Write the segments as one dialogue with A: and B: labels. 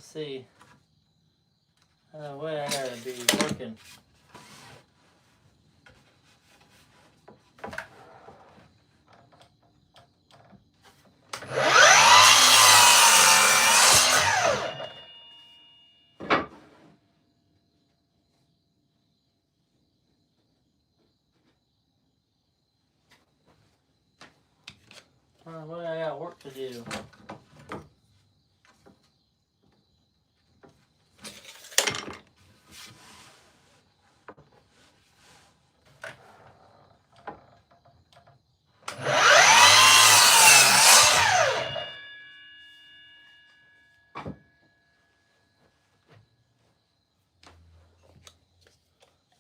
A: see. What I gotta be working. What I got work to do.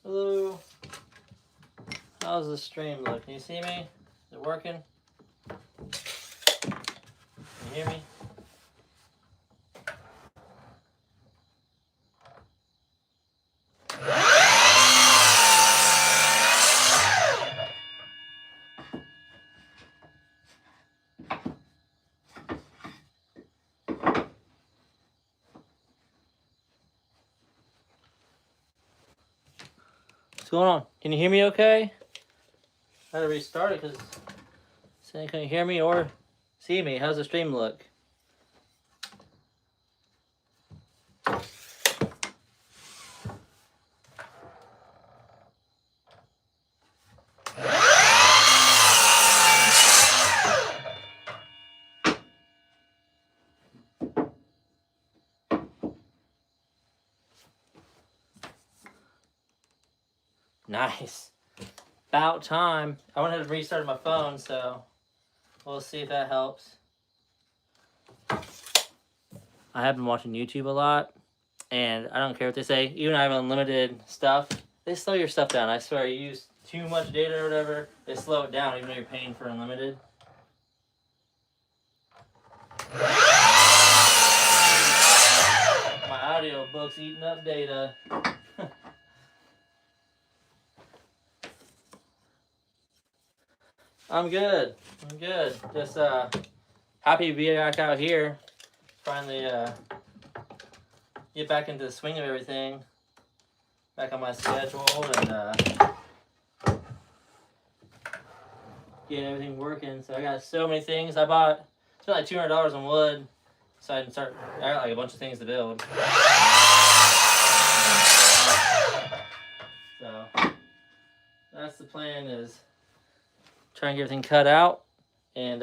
A: Hello. How's the stream look? Can you see me? Is it working? Can you hear me? What's going on? Can you hear me okay? I had to restart it because saying couldn't hear me or see me. How's the stream look? Nice. About time. I went ahead and restarted my phone, so we'll see if that helps. I have been watching YouTube a lot, and I don't care what they say. Even I have unlimited stuff. They slow your stuff down. I swear, you use too much data or whatever, they slow it down even though you're paying for unlimited. My audio book's eating up data. I'm good. I'm good. Just happy to be back out here. Finally get back into the swing of everything. Back on my schedule and getting everything working. So I got so many things. I spent like $200 on wood. So I got like a bunch of things to build. So that's the plan, is try and get everything cut out, and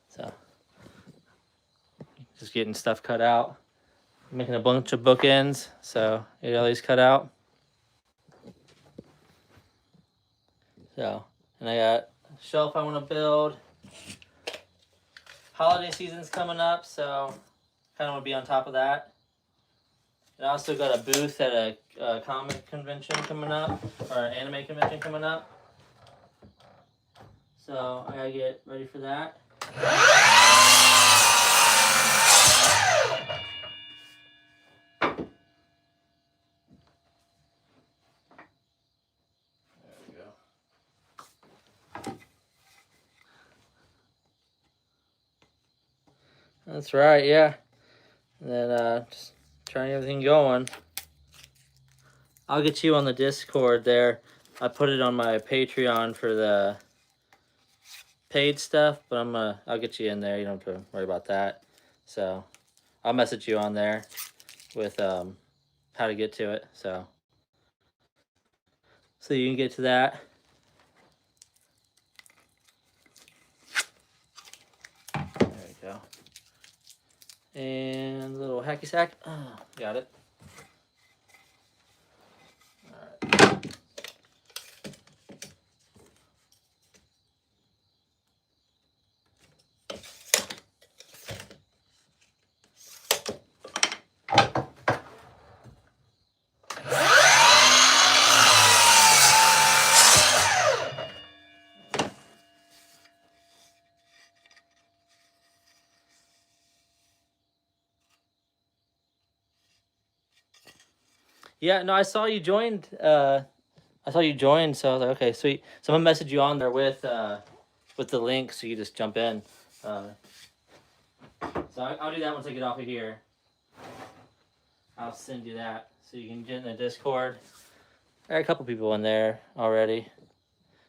A: so just getting stuff cut out, making a bunch of bookends, so get all these cut out. So, and I got a shelf I want to build. Holiday season's coming up, so kind of want to be on top of that. And I also got a booth at a comic convention coming up, or an anime convention coming up. So I gotta get ready for that. There we go. That's right, yeah. And then just trying everything going. I'll get you on the Discord there. I put it on my Patreon for the paid stuff, but I'll get you in there. You don't have to worry about that. So I'll message you on there with how to get to it. So you can get to that. There we go. And a little hacky sack. Oh, got it. Yeah, no, I saw you joined. So I was like, okay, sweet. So I'm gonna message you on there with the link, so you just jump in. So I'll do that once I get off of here. I'll send you that so you can get in the Discord. There are a couple people in there already,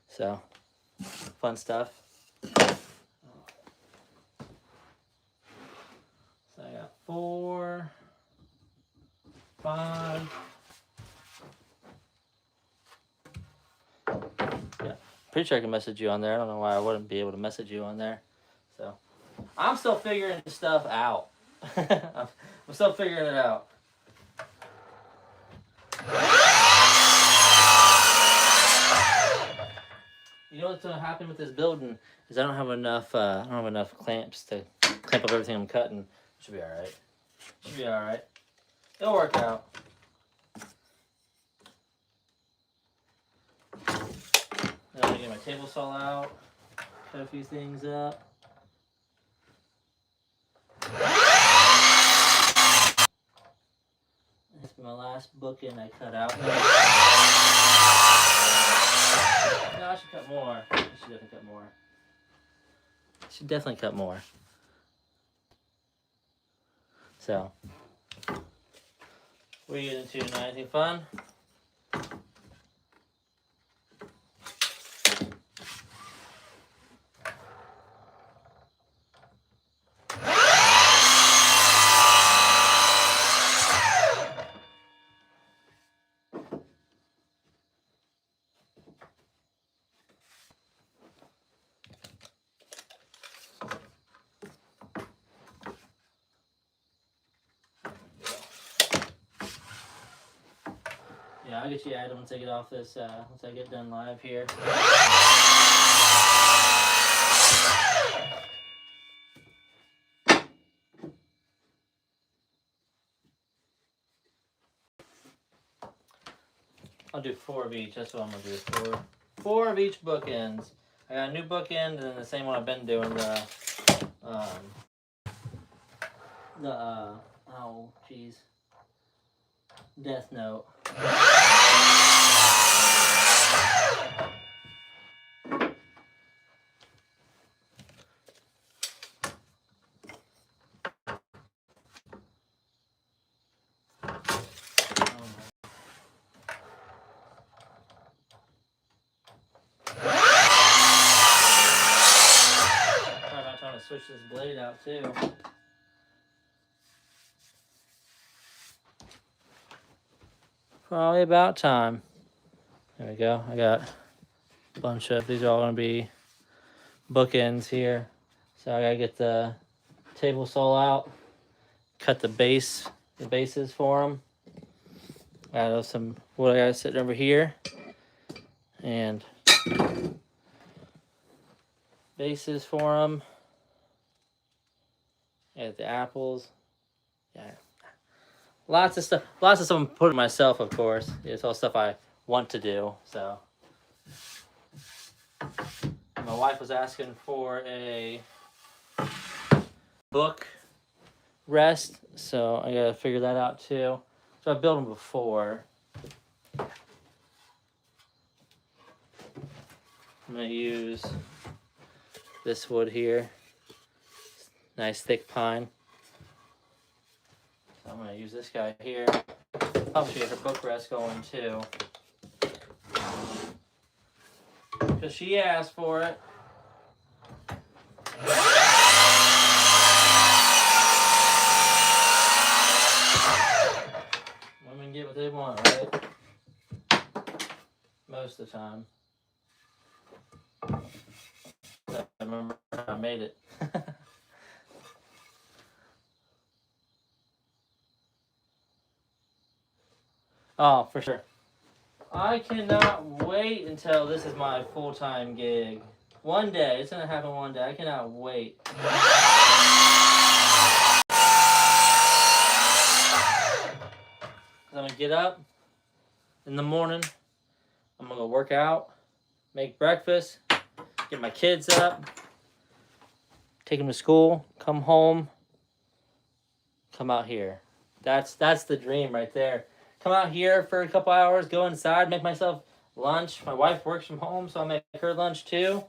A: so fun stuff. So I got 4, 5. Yeah, pretty sure I can message you on there. I don't know why I wouldn't be able to message you on there. So I'm still figuring stuff out. I'm still figuring it out. You know what's gonna happen with this building is I don't have enough clamps to clamp up everything I'm cutting. Should be all right. Should be all right. It'll work out. Then I'm gonna get my table saw out, cut a few things up. This is my last bookend I cut out. No, I should cut more. I should definitely cut more. Should definitely cut more. So, what are you getting into tonight? Anything fun? Yeah, I'll get you added once I get off this, once I get done live here. I'll do 4 of each, that's what I'm gonna do, 4 of each bookends. I got a new bookend and then the same one I've been doing, oh jeez, Death Note. Switch this blade out too. Probably about time. There we go. I got a bunch of these are all gonna be bookends here. So I gotta get the table saw out, cut the bases for them. I have some wood I got sitting over here, and bases for them. And the apples. Yeah. Lots of stuff I'm putting myself, of course. It's all stuff I want to do, so. My wife was asking for a book rest, so I gotta figure that out too. So I've built them before. I'm gonna use this wood here. Nice thick pine. So I'm gonna use this guy here. Probably should get her book rest going too. Because she asked for it. Women get what they want, right? Most of the time. I remember I made it. Oh, for sure. I cannot wait until this is my full-time gig. One day, it's gonna happen one day. I cannot wait. I'm gonna get up in the morning. I'm gonna go work out, make breakfast, get my kids up, take them to school, come home, come out here. That's the dream right there. Come out here for a couple hours, go inside, make myself lunch. My wife works from home, so I'll make her lunch too.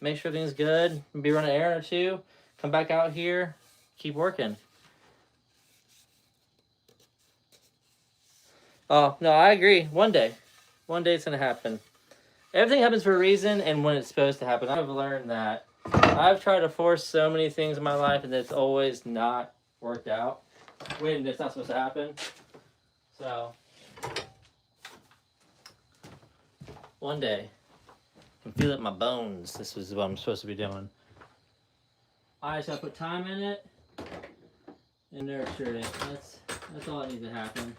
A: Make sure everything's good. Maybe run an errand or two. Come back out here, keep working. Oh no, I agree. One day it's gonna happen. Everything happens for a reason and when it's supposed to happen. I've learned that. I've tried to force so many things in my life and it's always not worked out when it's not supposed to happen. So one day I can feel it in my bones. This is what I'm supposed to be doing. I just gotta put time in it and nurture it. That's all that needs to happen.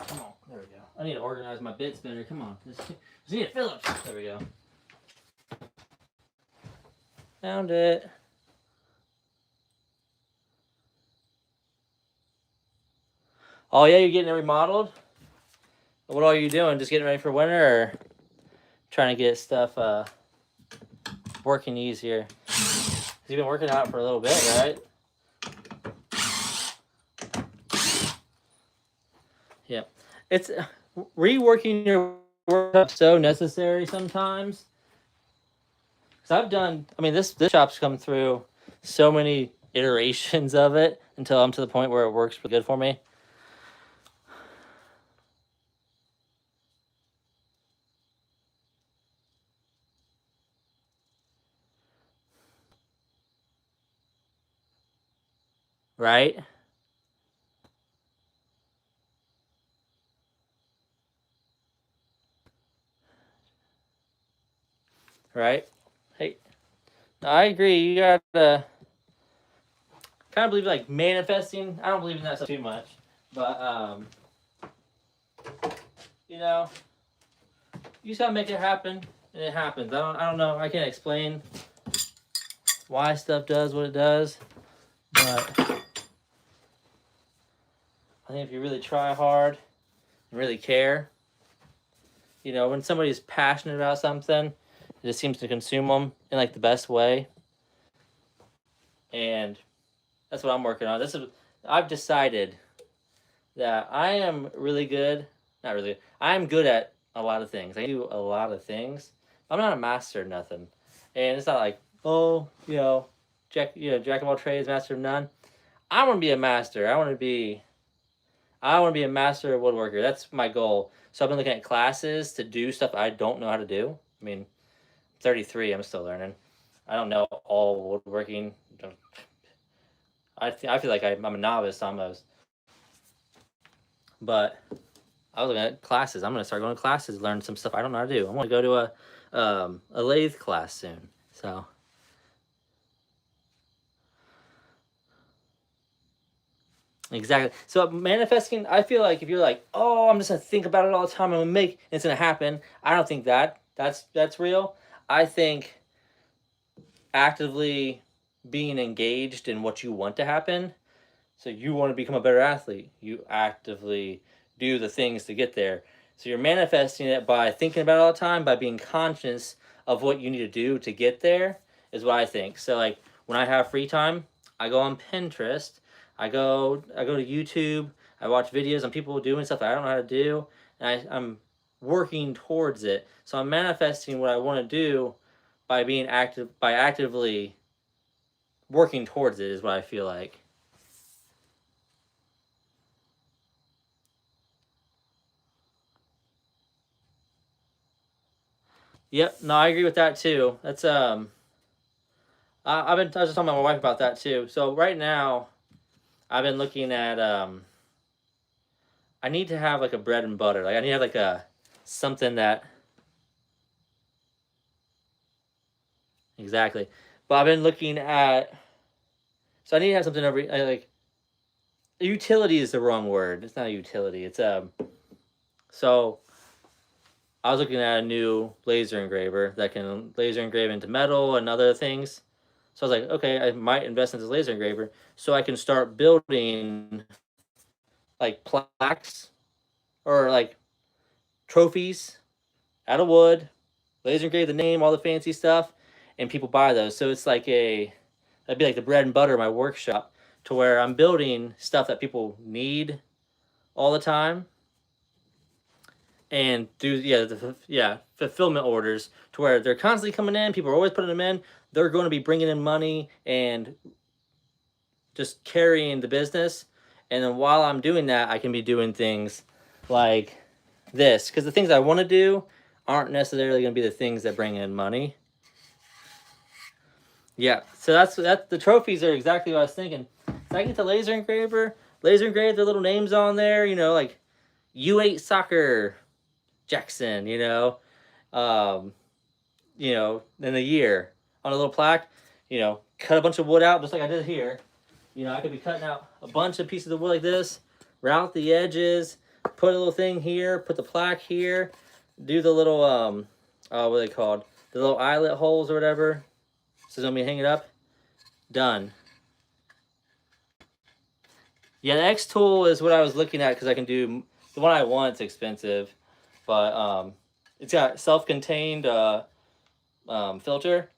A: Come on, there we go. I need to organize my bits better. Come on, just need a Phillips. There we go. Found it. Oh yeah, you're getting it remodeled? What are you doing? Just getting ready for winter or trying to get stuff working easier? You've been working out for a little bit, right? Yeah. It's reworking your work so necessary sometimes. Cause I've done. I mean, this shop's come through so many iterations of it until I'm to the point where it works pretty good for me. Right? Right? Hey, I agree. You gotta kind of believe like manifesting. I don't believe in that stuff too much, but you know, you just gotta make it happen, and it happens. I don't know. I can't explain why stuff does what it does, but I think if you really try hard and really care, you know, when somebody's passionate about something, it just seems to consume them in like the best way, and that's what I'm working on. I've decided that I am really good. Not really. I'm good at a lot of things. I do a lot of things. I'm not a master of nothing, and it's not like jack of all trades, master of none. I want to be a master. I want to be a master of woodworker. That's my goal. So I've been looking at classes to do stuff I don't know how to do. I mean, 33. I'm still learning. I don't know all woodworking. I feel like I'm a novice almost. But I was looking at classes. I'm gonna start going to classes, learn some stuff I don't know how to do. I want to go to a lathe class soon. So exactly. So manifesting, I feel like if you're like, oh, I'm just gonna think about it all the time, I'm gonna make it's gonna happen. I don't think that's real. I think actively being engaged in what you want to happen. So you want to become a better athlete. You actively do the things to get there. So you're manifesting it by thinking about it all the time, by being conscious of what you need to do to get there, is what I think. So like when I have free time, I go on Pinterest, I go to YouTube, I watch videos on people doing stuff that I don't know how to do, and I'm working towards it. So I'm manifesting what I want to do by being active, by actively working towards it is what I feel like. Yep, no, I agree with that too. That's I was just talking to my wife about that too. So right now, I've been looking at I need to have like a bread and butter. Like I need to have like a something that exactly. But I've been looking at so I need to have something over like utility is the wrong word. It's not a utility. It's so I was looking at a new laser engraver that can laser engrave into metal and other things. So I was like, okay, I might invest in this laser engraver so I can start building like plaques or like trophies out of wood, laser engrave the name, all the fancy stuff, and people buy those. So it's like that'd be like the bread and butter of my workshop, to where I'm building stuff that people need all the time, and do fulfillment orders to where they're constantly coming in. People are always putting them in. They're going to be bringing in money, and just carrying the business. And then while I'm doing that, I can be doing things like this, because the things I want to do aren't necessarily going to be the things that bring in money. Yeah, so that's the trophies are exactly what I was thinking. So I get the laser engrave their little names on there, like U8 soccer, Jackson, um, in a year on a little plaque, cut a bunch of wood out just like I did here. I could be cutting out a bunch of pieces of wood like this, route the edges, put a little thing here, put the plaque here, do the little what are they called? The little eyelet holes or whatever. So let me hang it up. Done. Yeah, the X tool is what I was looking at because I can do the one I want. It's expensive, but it's got self-contained filter,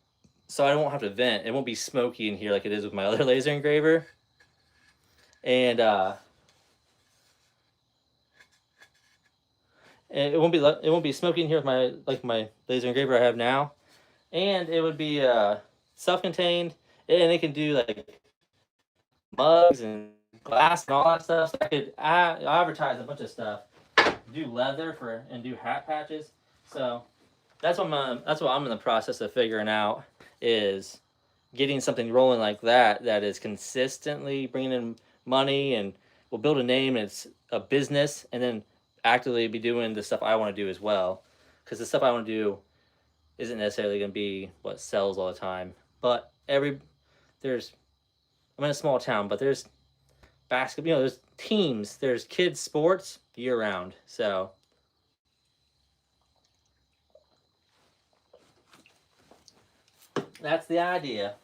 A: so I won't have to vent. It won't be smoky in here like it is with my other laser engraver. And it won't be smoky in here with my laser engraver I have now, and it would be self-contained, and it can do like mugs and glass and all that stuff. So I could advertise a bunch of stuff, do leather and do hat patches. So that's what I'm in the process of figuring out, is getting something rolling like that is consistently bringing in money and will build a name and it's a business, and then actively be doing the stuff I want to do as well, because the stuff I want to do isn't necessarily going to be what sells all the time. But there's I'm in a small town, but there's basketball, there's teams, there's kids sports year round. So that's the idea.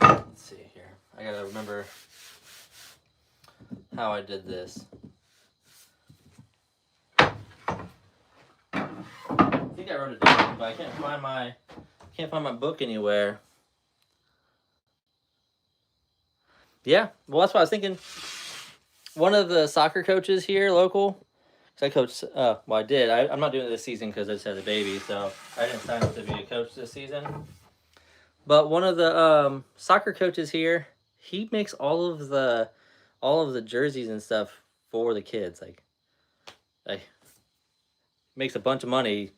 A: Let's see here. I gotta remember how I did this. I think I wrote it down, but I can't find my book anywhere. Yeah, well, that's what I was thinking. One of the soccer coaches here, local, because I coach. Well, I did. I'm not doing it this season because I just had a baby, so I didn't sign up to be a coach this season. But one of the soccer coaches here, he makes all of the jerseys and stuff for the kids. Like makes a bunch of money,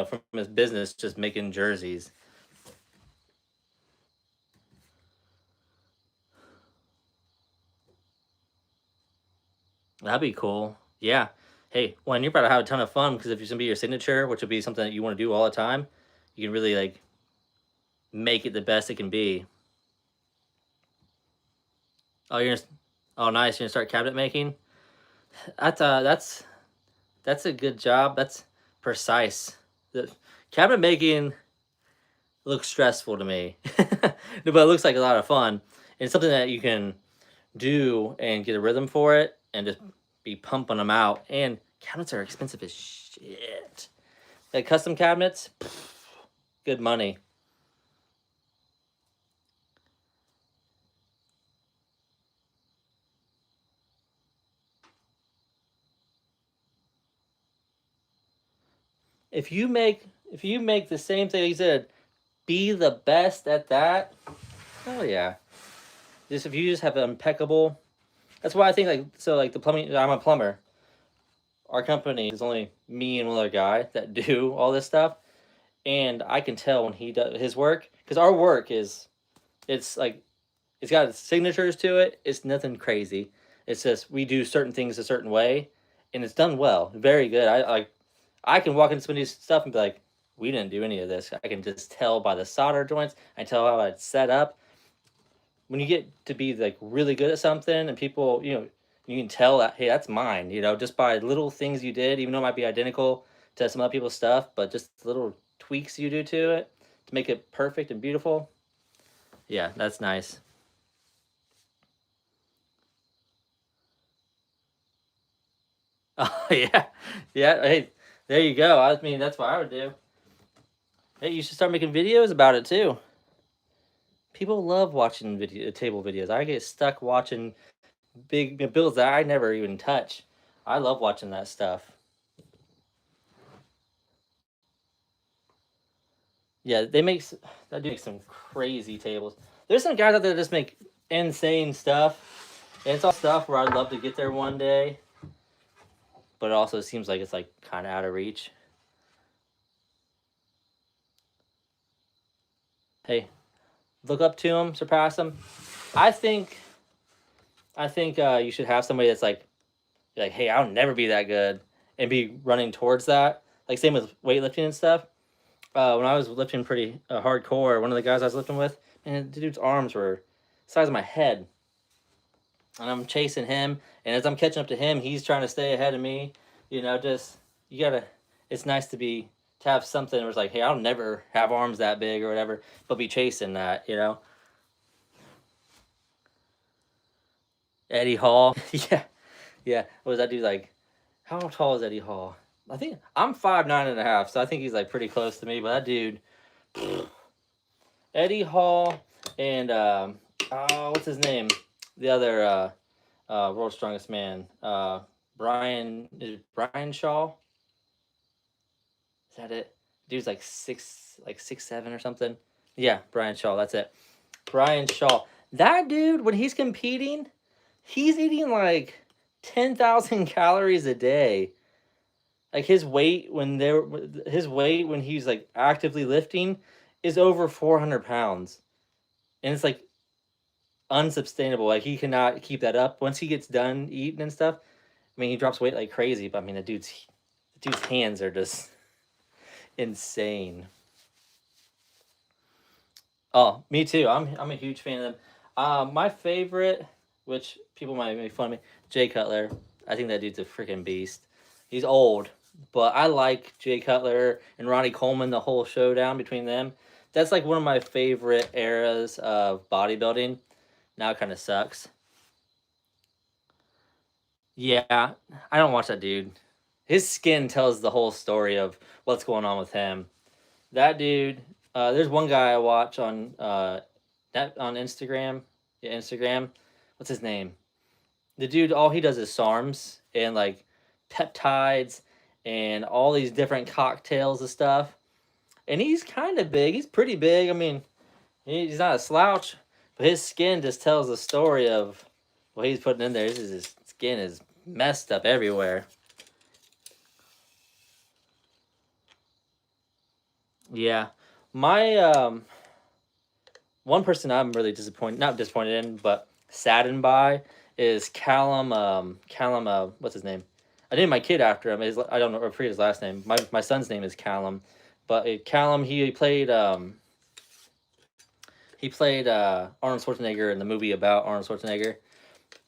A: from his business just making jerseys. That'd be cool. Yeah. Hey, well, and you're about to have a ton of fun because if it's gonna be your signature, which will be something that you want to do all the time, you can really like make it the best it can be. Oh, oh, nice. You're gonna start cabinet making. That's a good job. That's precise. The cabinet making looks stressful to me, but it looks like a lot of fun. And it's something that you can do and get a rhythm for it and just be pumping them out. And cabinets are expensive as shit. Like custom cabinets, good money. If you make the same thing you said, be the best at that. Oh yeah. Just if you just have impeccable. That's why I think like the plumbing. I'm a plumber. Our company is only me and one other guy that do all this stuff, and I can tell when he does his work, because our work it's like it's got signatures to it. It's nothing crazy. It's just we do certain things a certain way, and it's done well, very good. I can walk into some of these stuff and be like, we didn't do any of this. I can just tell by the solder joints. I tell how it's set up. When you get to be like really good at something, and people, you can tell that, hey, that's mine. Just by little things you did, even though it might be identical to some other people's stuff, but just little tweaks you do to it to make it perfect and beautiful. Yeah, that's nice. Oh yeah, yeah. Hey, there you go. I mean, that's what I would do. Hey, you should start making videos about it too. People love watching table videos. I get stuck watching big builds that I never even touch. I love watching that stuff. Yeah, that do make some crazy tables. there's some guys out there that just make insane stuff. And it's all stuff where I'd love to get there one day. But it also seems like it's like kind of out of reach. Hey, look up to them, surpass them. I think you should have somebody that's like, hey, I'll never be that good, and be running towards that. Like same with weightlifting and stuff. When I was lifting pretty hardcore, one of the guys I was lifting with, and the dude's arms were the size of my head, and I'm chasing him, and as I'm catching up to him, he's trying to stay ahead of me. You know, just you gotta. It's nice to have something where it's like, hey, I'll never have arms that big or whatever, but be chasing that. You know. Eddie Hall, yeah, yeah. What was that dude like? How tall is Eddie Hall? I think I'm 5'9.5", so I think he's like pretty close to me. But that dude, Eddie Hall, and what's his name? The other world's strongest man, Brian Shaw. Is that it? Dude's like 6'7" or something. Yeah, Brian Shaw. That's it. Brian Shaw. That dude, when he's competing, he's eating like 10,000 calories a day. Like his weight when he's like actively lifting is over 400 pounds, and it's like unsustainable. Like he cannot keep that up once he gets done eating and stuff. I mean, he drops weight like crazy, but I mean, the dude's hands are just insane. Oh, me too. I'm a huge fan of them. My favorite, which people might make fun of me, Jay Cutler. I think that dude's a freaking beast. He's old, but I like Jay Cutler and Ronnie Coleman. The whole showdown between them. That's like one of my favorite eras of bodybuilding. Now it kind of sucks. Yeah, I don't watch that dude. His skin tells the whole story of what's going on with him. That dude. There's one guy I watch on on Instagram. Yeah, Instagram. What's his name? The dude. All he does is SARMs and like peptides and all these different cocktails and stuff. And he's kind of big. He's pretty big. I mean, he's not a slouch, but his skin just tells the story of what he's putting in there. His skin is messed up everywhere. Yeah, my one person I'm really not disappointed in, but saddened by is Callum. Callum. What's his name? I named my kid after him. I don't know. I forget his last name. My son's name is Callum, but Callum. He played Arnold Schwarzenegger in the movie about Arnold Schwarzenegger.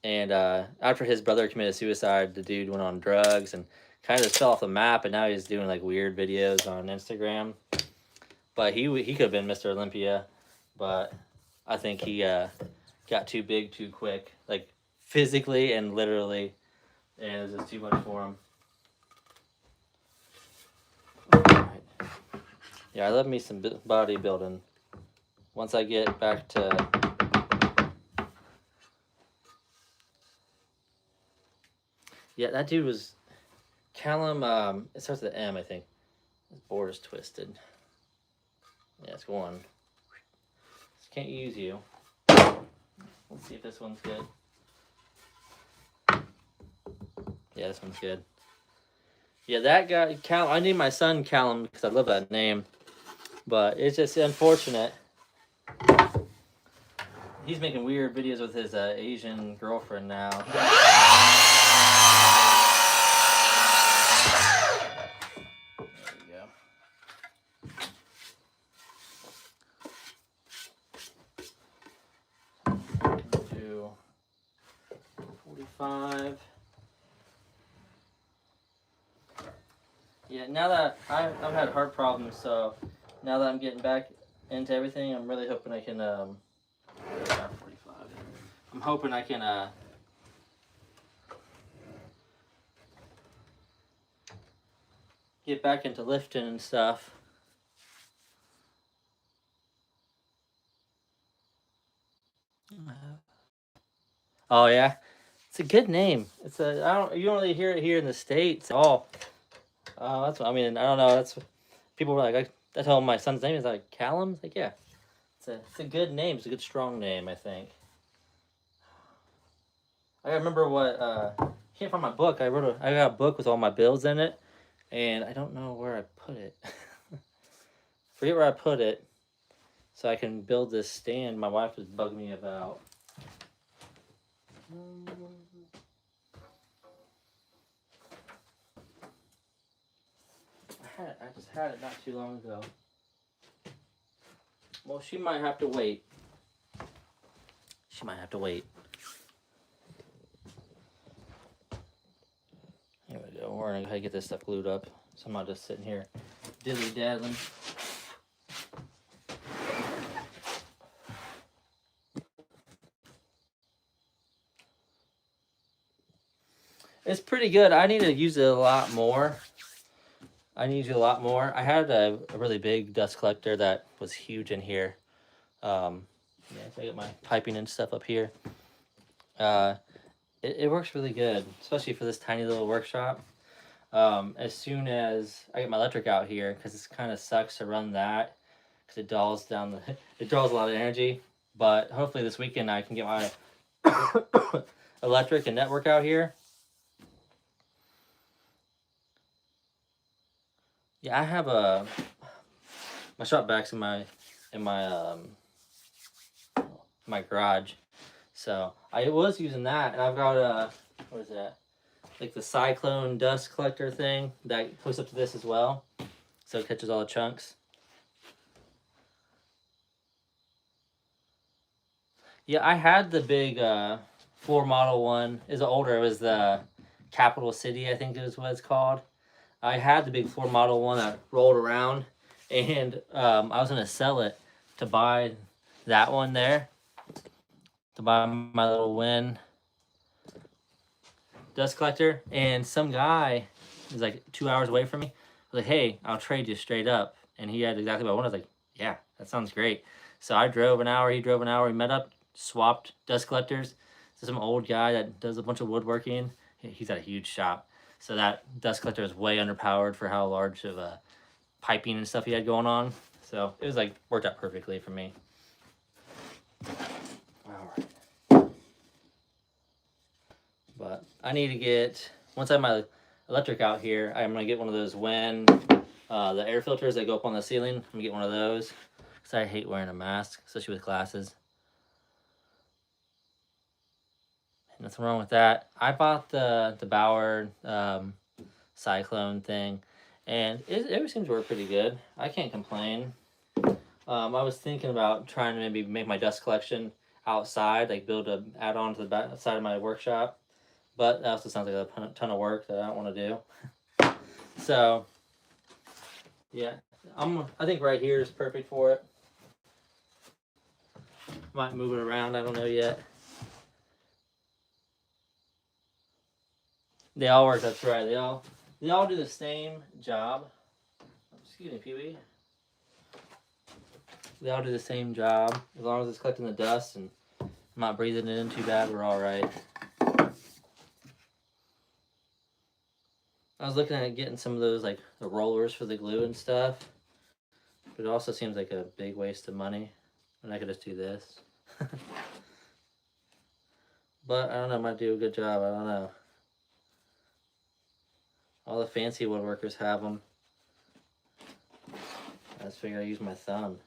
A: And after his brother committed suicide, the dude went on drugs and kind of fell off the map. And now he's doing like weird videos on Instagram. But he could have been Mr. Olympia, but I think he got too big too quick, like physically and literally, and it was just too much for him. Right. Yeah, I love me some bodybuilding. Once I get back to that dude was Callum. It starts with an M, I think. His board is twisted. Yeah, it's going. Just can't use you. Let's see if this one's good. Yeah, this one's good. Yeah, that guy, Callum. I named my son Callum because I love that name. But it's just unfortunate. He's making weird videos with his Asian girlfriend now. There we go. 45. Yeah, now that I've had heart problems, so now that I'm getting back into everything, I'm really hoping I can 45. I'm hoping I can get back into lifting and stuff. Oh yeah, it's a good name. You don't really hear it here in the States at all. That's what I mean. I don't know. That's what people were like. I told him my son's name is like Callum. It's like, yeah, It's a good name. It's a good strong name, I think. I remember what can't find my book. I got a book with all my bills in it, and I don't know where I put it. Forget where I put it, so I can build this stand my wife was bugging me about. I just had it not too long ago. Well, she might have to wait. She might have to wait. Here we go. We're gonna get this stuff glued up, so I'm not just sitting here dilly daddling. It's pretty good. I need to use it a lot more. I had a really big dust collector that was huge in here. Yeah, so I got my piping and stuff up here. It works really good, especially for this tiny little workshop. As soon as I get my electric out here, because it kind of sucks to run that, because it draws it draws a lot of energy. But hopefully this weekend I can get my electric and network out here. Yeah, I have my shop vacs in my garage, so I was using that, and I've got what is that? Like the cyclone dust collector thing that hooks up to this as well, so it catches all the chunks. Yeah, I had the big floor model one. It's older. It was the Capital City, I think is what it's called. I had the big floor model one that rolled around, and I was gonna sell it to buy that one there, to buy my little Win dust collector. And some guy was like 2 hours away from me. I was like, "Hey, I'll trade you straight up." And he had exactly what I wanted. I was like, "Yeah, that sounds great." So I drove an hour. He drove an hour. We met up, swapped dust collectors. So some old guy that does a bunch of woodworking. He's got a huge shop. So that dust collector is way underpowered for how large of a piping and stuff he had going on. So it was like worked out perfectly for me. All right. But I need to get, once I have my electric out here, I'm going to get one of those the air filters that go up on the ceiling. I'm going to get one of those because I hate wearing a mask, especially with glasses. Nothing wrong with that. I bought the Bauer Cyclone thing, and it seems to work pretty good. I can't complain. I was thinking about trying to maybe make my dust collection outside, like build a add-on to the back side of my workshop, but that also sounds like a ton of work that I don't want to do. So yeah, I think right here is perfect for it. Might move it around, I don't know yet. They all work, that's right. They all do the same job. Excuse me, Pee-wee. They all do the same job. As long as it's collecting the dust and I'm not breathing it in too bad, we're all right. I was looking at getting some of those, like the rollers for the glue and stuff, but it also seems like a big waste of money, and I could just do this. But I don't know, I might do a good job, I don't know. All the fancy woodworkers have them. I just figured I'd use my thumb.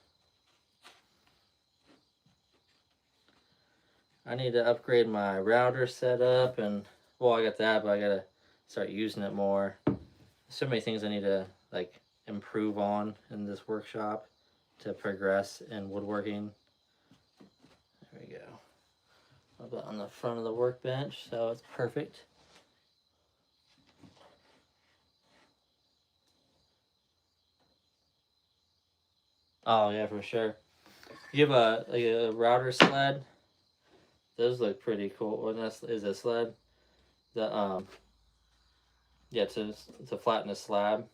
A: I need to upgrade my router setup, and well, I got that, but I gotta start using it more. So many things I need to like improve on in this workshop to progress in woodworking. There we go. I'll put it on the front of the workbench, so it's perfect. Oh yeah, for sure. You have a router sled. Those look pretty cool. What is a sled? The yeah, to flatten a slab.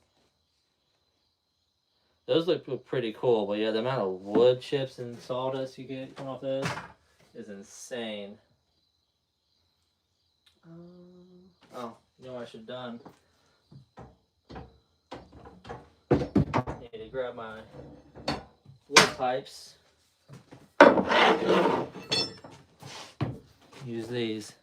A: Those look pretty cool, but yeah, the amount of wood chips and sawdust you get coming off those is insane. Oh, you know what I should have done? I need to grab my wood pipes. Use these.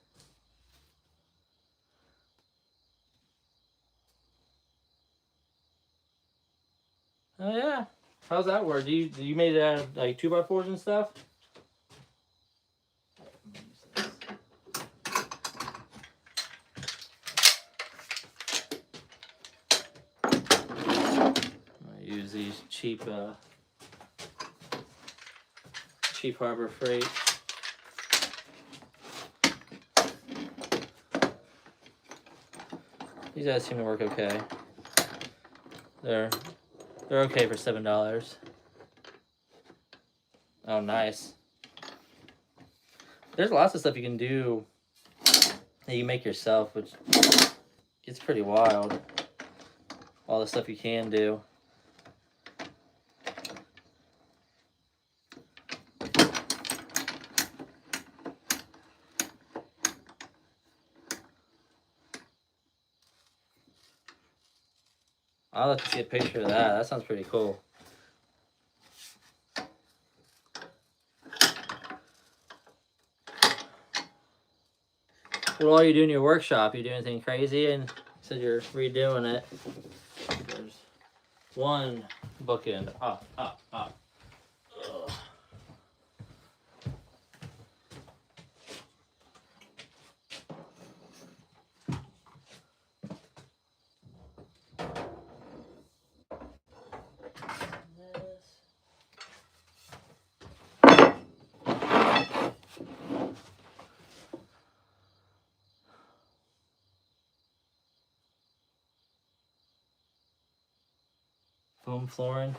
A: Oh yeah. How's that work? Do you made it out of like 2x4s and stuff? I use these cheap Harbor Freight. These guys seem to work okay. They're okay for $7. Oh, nice. There's lots of stuff you can do that you make yourself, which it's pretty wild. All the stuff you can do. I'll have to see a picture of that. That sounds pretty cool. What all you do in your workshop? You do anything crazy? And you said you're redoing it. There's one bookend. Up. Ugh. Foam flooring.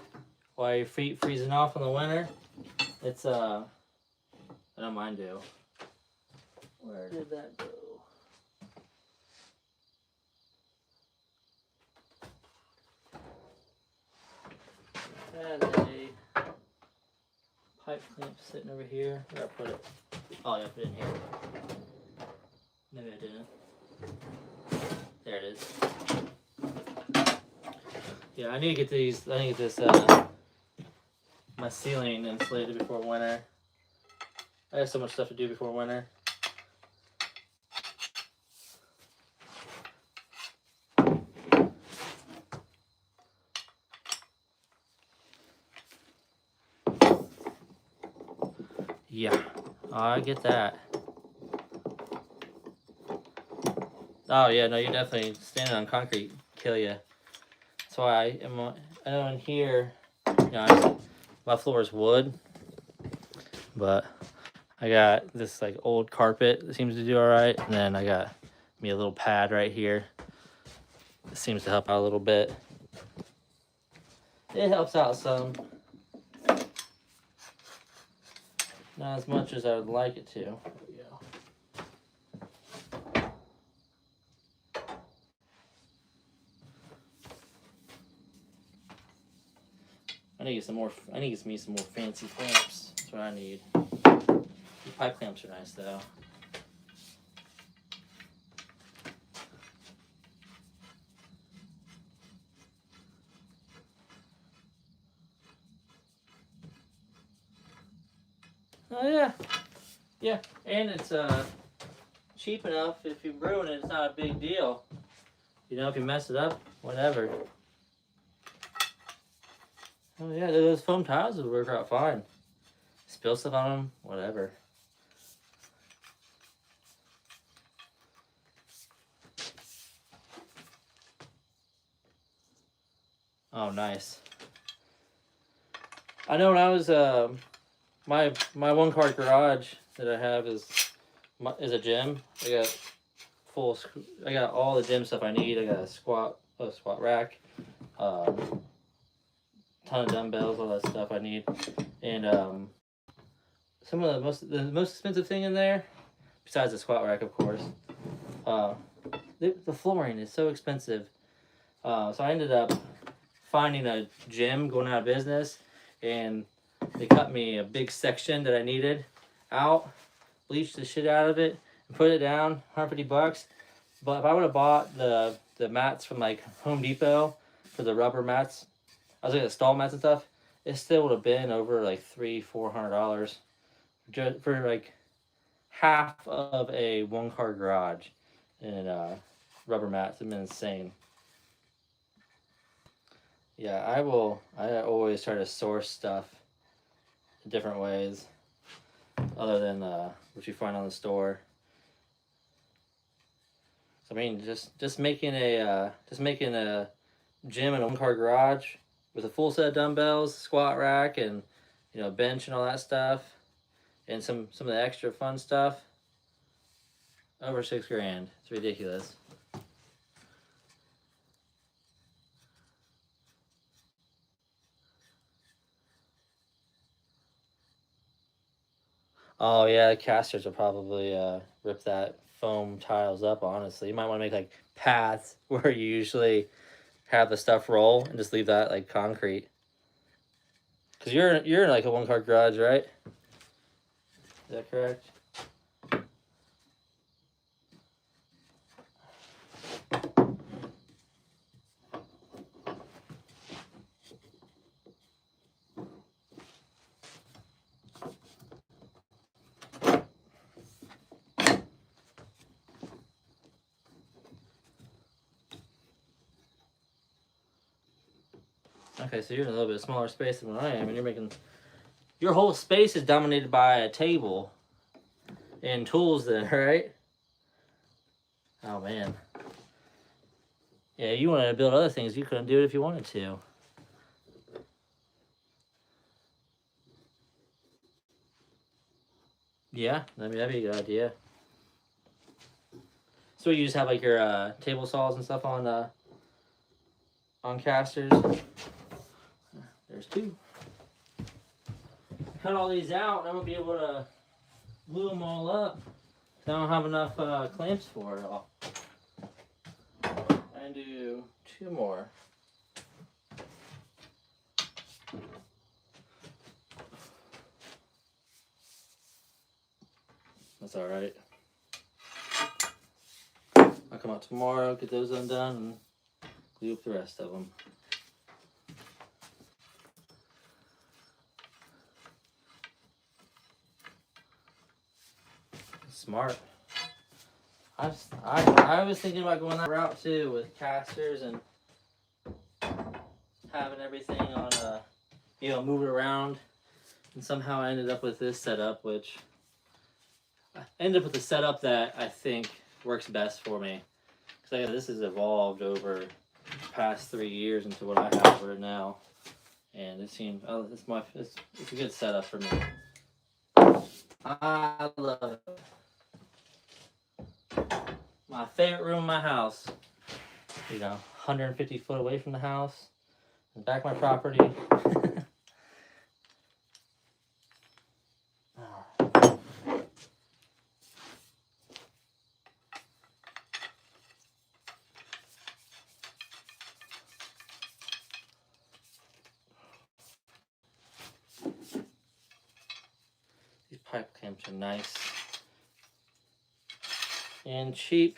A: While your feet freezing off in the winter, it's I don't mind do. Where did that go? That is a pipe clamp sitting over here. Where I put it? Oh, yeah, I put it in here. Maybe I didn't. There it is. Yeah, I need to get these. I need to get this my ceiling insulated before winter. I have so much stuff to do before winter. Yeah, I get that. Oh yeah, no, you definitely standing on concrete kill you. That's why I know in here, you know, my floor is wood, but I got this like old carpet that seems to do all right, and then I got me a little pad right here. It seems to help out a little bit. It helps out some. Not as much as I would like it to. There we go. I need to get some more. I need to get me some more fancy clamps. That's what I need. The pipe clamps are nice though. Oh yeah, yeah, and it's cheap enough. If you ruin it, it's not a big deal. You know, if you mess it up, whatever. Oh yeah, those foam tiles would work out fine. Spill stuff on them, whatever. Oh, nice. I know when I was my one car garage that I have is a gym. I got all the gym stuff I need. I got a squat rack, ton of dumbbells, all that stuff I need, and some of the most expensive thing in there, besides the squat rack, of course, the flooring is so expensive. So I ended up finding a gym going out of business, and they cut me a big section that I needed out, bleached the shit out of it, and put it down, $150. But if I would have bought the mats from like Home Depot for the rubber mats, I was looking at stall mats and stuff, it still would have been over like $300-400. just for like half of a 1-car garage, and rubber mats have been insane. Yeah, I will. I always try to source stuff in different ways, other than what you find on the store. So, I mean, just making a gym in a 1-car garage with a full set of dumbbells, squat rack, and bench and all that stuff, and some of the extra fun stuff. Over $6,000. It's ridiculous. Oh yeah, the casters will probably rip that foam tiles up. Honestly, you might want to make like paths where you usually have the stuff roll, and just leave that like concrete. Cause you're in like a 1-car garage, right? Is that correct? Okay, so you're in a little bit smaller space than what I am, and you're making your whole space is dominated by a table and tools. Then, right? Oh man. Yeah, you wanted to build other things. You couldn't do it if you wanted to. Yeah, that'd be a good idea. So you just have like your table saws and stuff on casters. There's 2. Cut all these out, and I'm gonna be able to glue them all up. I don't have enough clamps for it all. And do 2 more. That's all right. I'll come out tomorrow, get those undone, and glue up the rest of them. Smart. I was thinking about going that route too, with casters and having everything on move it around, and somehow I ended up with this setup, which I ended up with a setup that I think works best for me. Because this has evolved over the past 3 years into what I have right now, and it seems it's a good setup for me. I love it. My favorite room in my house. 150 foot away from the house, and back my property. These pipe clamps are nice and cheap.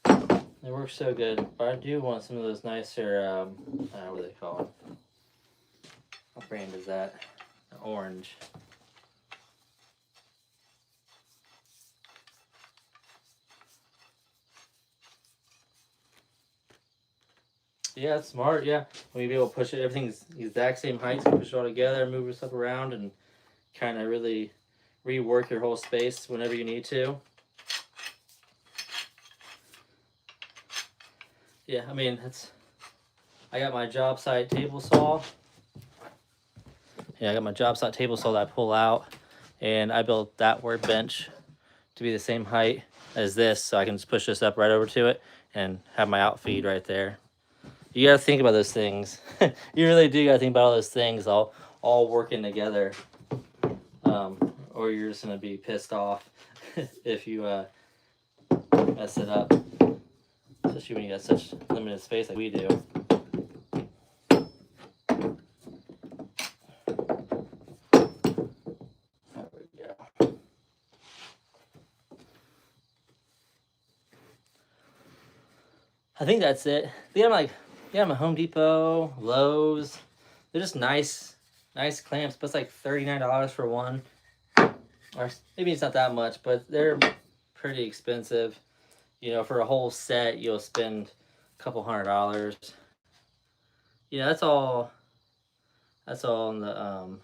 A: They work so good, but I do want some of those nicer, what are they called? What brand is that? Orange. Yeah, it's smart, yeah. When you be able to push it, everything's the exact same height, so you push it all together, move your stuff around, and kind of really rework your whole space whenever you need to. Yeah, I mean, I got my job site table saw. Yeah, I got my job site table saw that I pull out, and I built that workbench to be the same height as this, so I can just push this up right over to it and have my outfeed right there. You gotta think about those things. You really do gotta think about all those things all working together, or you're just gonna be pissed off if you mess it up. Especially when you got such limited space like we do. There we go. I think that's it. I'm at Home Depot, Lowe's. They're just nice clamps, but it's like $39 for one. or maybe it's not that much, but they're pretty expensive. You know, for a whole set, you'll spend a couple $100. You know, that's all. That's all on the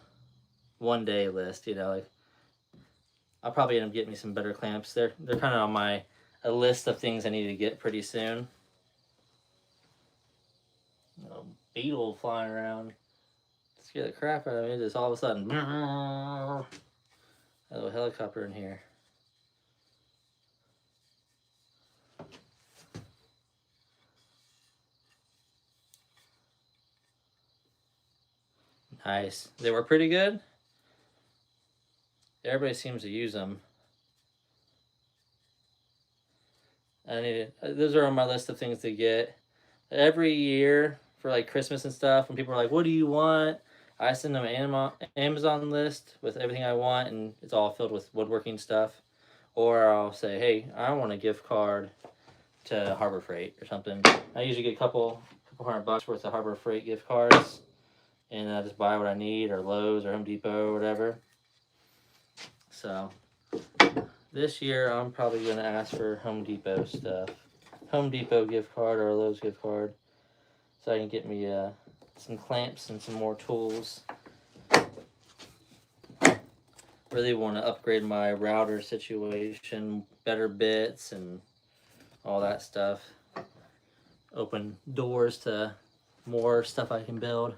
A: 1 day list. You know, like I'll probably end up getting me some better clamps. They're kind of on my a list of things I need to get pretty soon. A beetle flying around, scare the crap out of me. Just all of a sudden, a little helicopter in here. Nice. They were pretty good. Everybody seems to use them. Those are on my list of things to get. Every year for like Christmas and stuff, when people are like, "What do you want?" I send them an Amazon list with everything I want, and it's all filled with woodworking stuff. Or I'll say, "Hey, I want a gift card to Harbor Freight or something." I usually get a couple $100 worth of Harbor Freight gift cards, and I just buy what I need, or Lowe's or Home Depot or whatever. So this year I'm probably gonna ask for Home Depot stuff, Home Depot gift card or a Lowe's gift card, so I can get me some clamps and some more tools. Really want to upgrade my router situation, better bits and all that stuff. Open doors to more stuff I can build.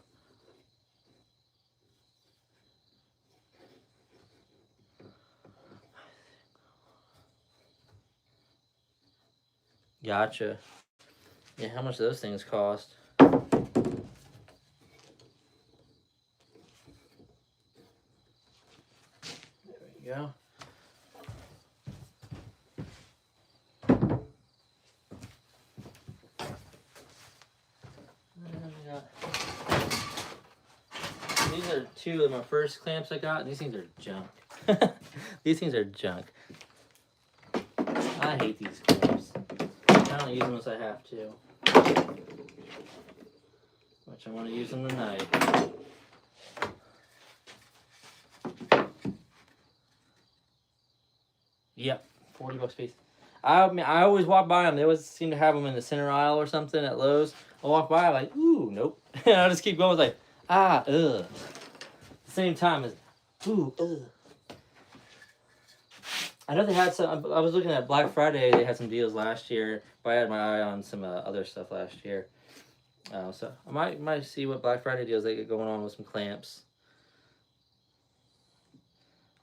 A: Gotcha. Yeah, how much do those things cost? There we go. These are two of my first clamps I got, and these things are junk. These things are junk. I hate these clamps. I don't use them unless I have to. Which I want to use them tonight. Yep, $40 piece. I mean, I always walk by them. They always seem to have them in the center aisle or something at Lowe's. I walk by, I'm like, ooh, nope. And I just keep going, like, ugh. At the same time as, ooh, ugh. I know they had some. I was looking at Black Friday. They had some deals last year, but I had my eye on some other stuff last year. So I might see what Black Friday deals they get going on with some clamps.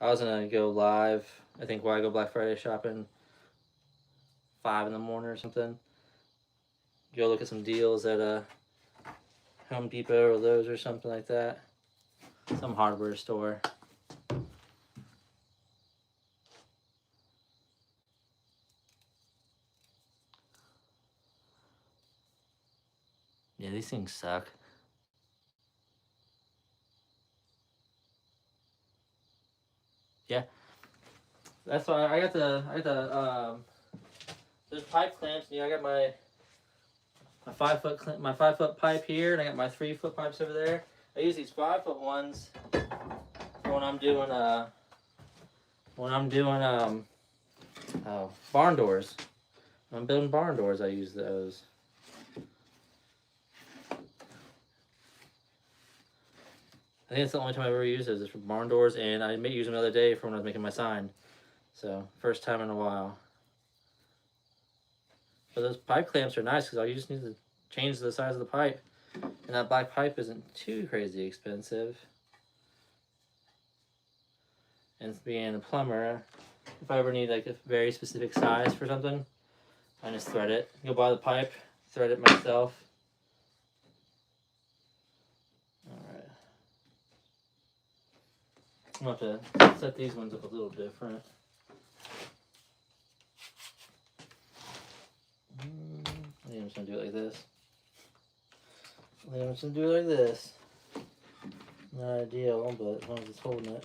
A: I was gonna go live. I think while I go Black Friday shopping, 5 in the morning or something. Go look at some deals at Home Depot or Lowe's or something like that. Some hardware store. Yeah, these things suck. Yeah, that's why I got the there's pipe clamps. You know, I got my 5 foot pipe here, and I got my 3 foot pipes over there. I use these 5 foot ones for when I'm doing barn doors. When I'm building barn doors, I use those. I think it's the only time I've ever used those is for barn doors, and I may use them the other day for when I was making my sign. So first time in a while. But those pipe clamps are nice because all you just need to change the size of the pipe, and that black pipe isn't too crazy expensive. And being a plumber, if I ever need like a very specific size for something, I just thread it. Go buy the pipe, thread it myself. Alright. I'm going to have to set these ones up a little different. I think I'm just going to do it like this. I think I'm just going to do it like this. Not ideal, but as long as it's holding it.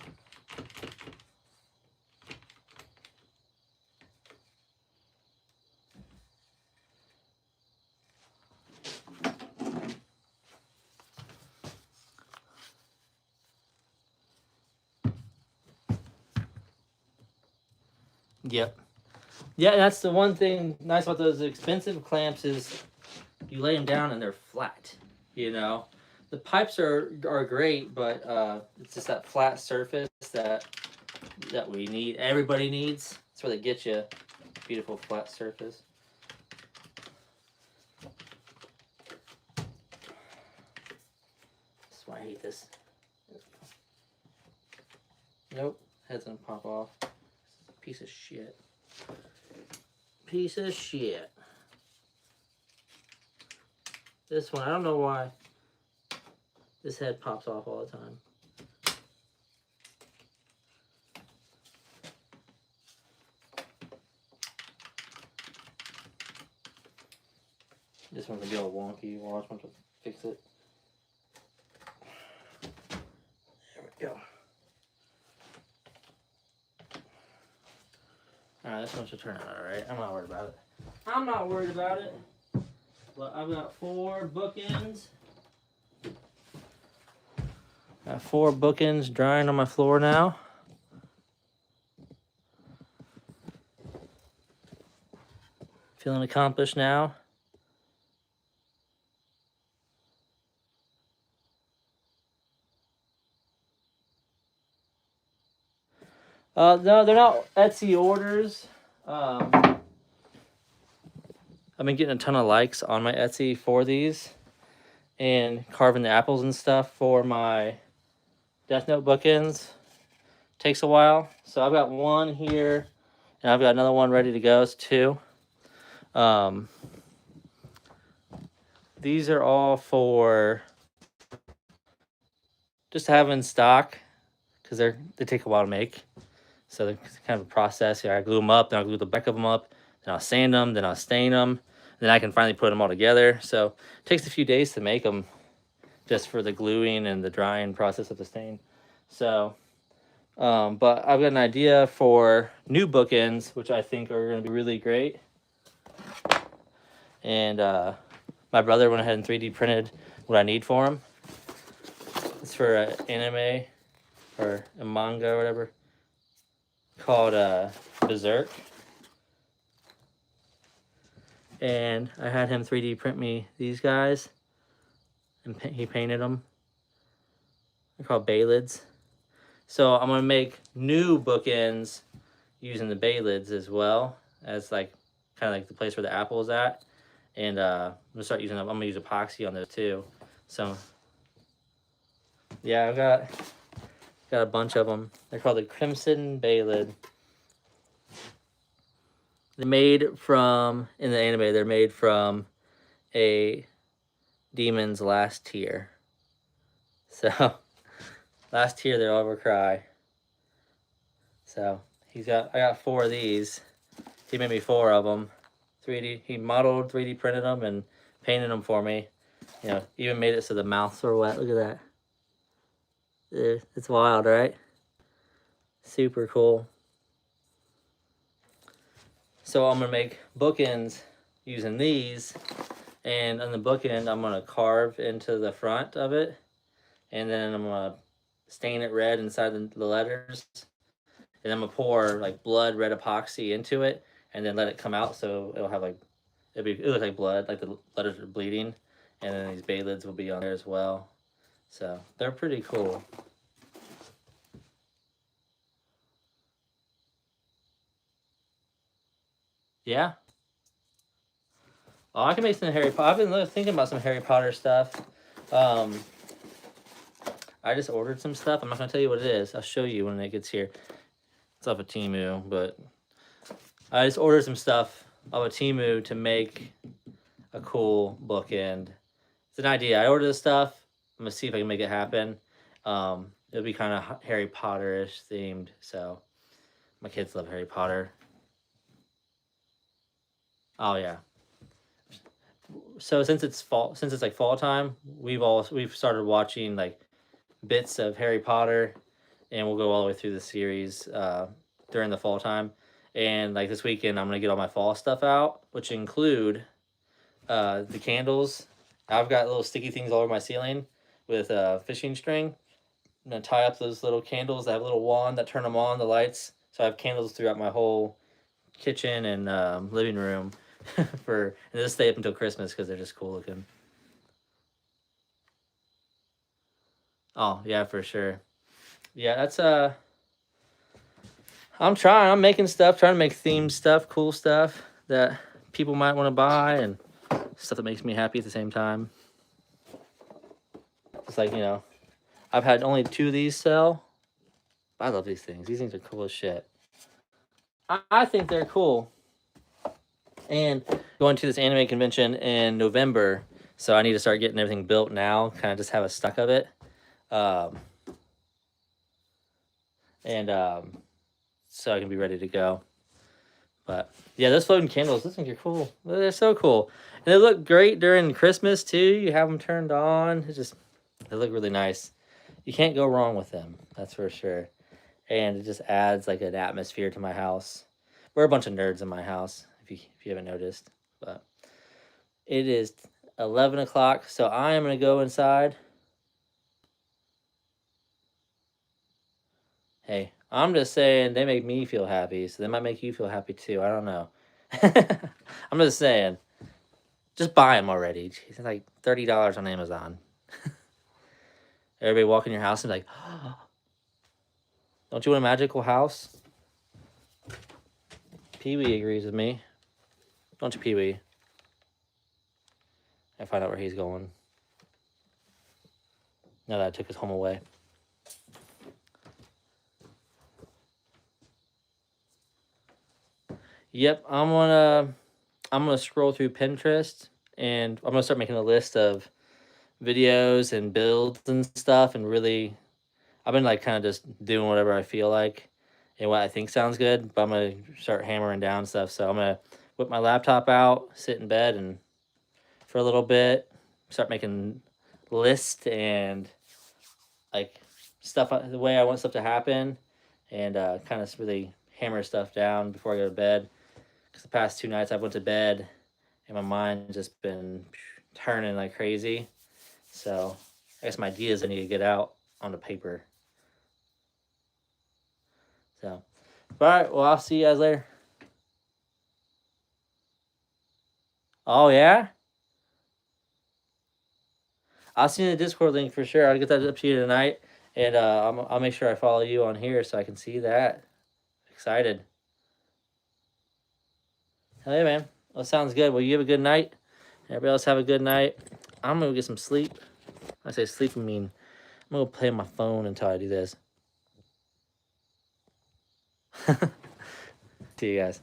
A: Yep. Yeah, that's the one thing nice about those expensive clamps is you lay them down and they're flat. You know, the pipes are great, but it's just that flat surface that we need. Everybody needs. That's where they get you. Beautiful flat surface. That's why I hate this. Nope, head's gonna pop off. Piece of shit. Piece of shit. This one, I don't know why this head pops off all the time. This one's gonna be all wonky. Watch, I'm gonna fix it. There we go. Alright, this one should turn out alright. I'm not worried about it. I'm not worried about it. But I've got 4 bookends. Got 4 bookends drying on my floor now. Feeling accomplished now. No, they're not Etsy orders. I've been getting a ton of likes on my Etsy for these and carving the apples and stuff for my Death Note bookends. Takes a while. So I've got one here and I've got another one ready to go. It's 2. These are all for just to have in stock because they take a while to make. So they're kind of a process. Here, I glue them up, then I'll glue the back of them up, then I'll sand them, then I'll stain them, then I can finally put them all together. So it takes a few days to make them just for the gluing and the drying process of the stain. So, but I've got an idea for new bookends, which I think are going to be really great. And my brother went ahead and 3D printed what I need for him. It's for an anime or a manga or whatever called Berserk. And I had him 3D print me these guys. And he painted them. They're called bay lids. So I'm going to make new bookends using the bay lids as well as like kind of like the place where the apple is at. And I'm going to start using them. I'm going to use epoxy on those too. So yeah, I've got a bunch of them. They're called the Crimson Bay Lid. They're made from, in the anime, they're made from a demon's last tear. So, last tear they'll ever cry. So, I got 4 of these. He made me 4 of them. He modeled, 3D printed them, and painted them for me. You know, even made it so the mouths are wet. Look at that. It's wild, right? Super cool. So I'm going to make bookends using these. And on the bookend, I'm going to carve into the front of it. And then I'm going to stain it red inside the letters. And I'm going to pour like blood red epoxy into it. And then let it come out so it'll have like, it'll look like blood, like the letters are bleeding. And then these bay lids will be on there as well. So they're pretty cool. Yeah. Oh, I can make some Harry Potter. I've been thinking about some Harry Potter stuff. I just ordered some stuff. I'm not going to tell you what it is. I'll show you when it gets here. It's off of Temu, but I just ordered some stuff off of Temu to make a cool bookend. It's an idea. I ordered this stuff. I'm going to see if I can make it happen. It'll be kind of Harry Potter-ish themed, so my kids love Harry Potter. Oh, yeah. So since it's like fall time, we've started watching like bits of Harry Potter, and we'll go all the way through the series during the fall time. And like this weekend, I'm gonna get all my fall stuff out, which include the candles. I've got little sticky things all over my ceiling with fishing string. I'm gonna tie up those little candles that have a little wand that turn them on, the lights. So I have candles throughout my whole kitchen and living room and just stay up until Christmas because they're just cool looking. Oh yeah, for sure. Yeah, that's I'm trying. I'm making stuff, trying to make themed stuff, cool stuff that people might want to buy, and stuff that makes me happy at the same time. It's like, I've had only 2 of these sell. I love these things. These things are cool as shit. I think they're cool. And going to this anime convention in November, so I need to start getting everything built now. Kind of just have a stock of it, um, and so I can be ready to go. But yeah, those floating candles, those things are cool. They're so cool, and they look great during Christmas too. You have them turned on. They look really nice. You can't go wrong with them. That's for sure. And it just adds like an atmosphere to my house. We're a bunch of nerds in my house, if you haven't noticed. But it is 11 o'clock, so I am gonna go inside. Hey, I'm just saying they make me feel happy, so they might make you feel happy too. I don't know. I'm just saying, just buy them already. Jeez, it's like $30 on Amazon. Everybody walk in your house and be like, oh, don't you want a magical house? Pee-wee agrees with me. Don't you, Pee-wee? I find out where he's going. Now that I took his home away. Yep, I'm gonna scroll through Pinterest, and I'm gonna start making a list of videos and builds and stuff, and really I've been like kind of just doing whatever I feel like and what I think sounds good, but I'm gonna start hammering down stuff. So I'm gonna whip my laptop out, sit in bed and for a little bit, start making lists and like stuff the way I want stuff to happen, and kind of really hammer stuff down before I go to bed. Because the past 2 nights I went to bed and my mind's just been turning like crazy. So I guess my ideas I need to get out on the paper. So, all right. Well, I'll see you guys later. Oh yeah, I'll see you in the Discord link for sure. I'll get that up to you tonight, and I'll make sure I follow you on here so I can see that. Excited. Hell yeah, man. Well, sounds good. Well, you have a good night. Everybody else have a good night. I'm gonna get some sleep. When I say sleep, I mean I'm gonna play on my phone until I do this. See you guys.